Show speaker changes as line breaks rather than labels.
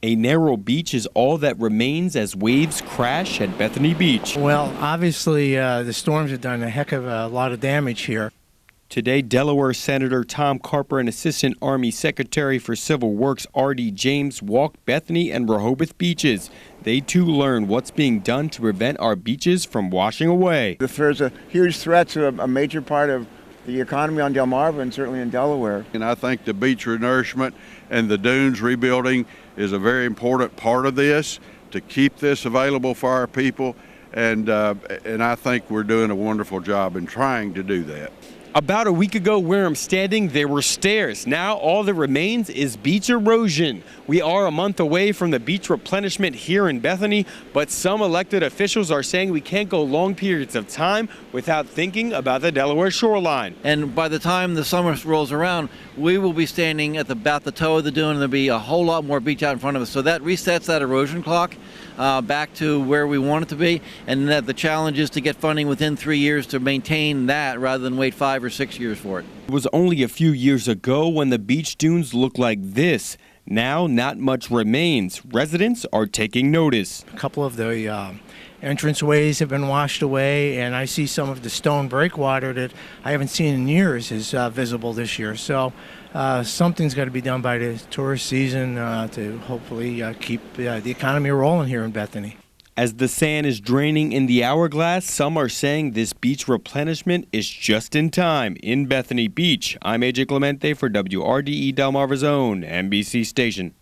A narrow beach is all that remains as waves crash at Bethany Beach.
Well, obviously, the storms have done a heck of a lot of damage here.
Today, Delaware Senator Tom Carper and Assistant Army Secretary for Civil Works R.D.JAMES walked Bethany and Rehoboth beaches. They too learned what's being done to prevent our beaches from washing away.
There's a huge threat to a major part of the economy on Delmarva and certainly in Delaware.
And I think the beach renourishment and the dunes rebuilding is a very important part of this to keep this available for our people. And I think we're doing a wonderful job in trying to do that.
About a week ago, where I'm standing, there were stairs. Now all that remains is beach erosion. We are a month away from the beach replenishment here in Bethany, but some elected officials are saying we can't go long periods of time without thinking about the Delaware shoreline.
And by the time the summer rolls around, we will be standing at about the toe of the dune, and there'll be a whole lot more beach out in front of us. So that resets that erosion clock back to where we want it to be, and that the challenge is to get funding within 3 years to maintain that rather than wait 5 or 6 years for it.
It was only a few years ago when the beach dunes looked like this. Now, not much remains. Residents are taking notice.
A couple of the entranceways have been washed away, and I see some of the stone breakwater that I haven't seen in years is visible this year. So something's got to be done by the tourist season to hopefully keep the economy rolling here in Bethany.
As the sand is draining in the hourglass, some are saying this beach replenishment is just in time in Bethany Beach. I'm AJ Clemente for WRDE Delmarva's own NBC station.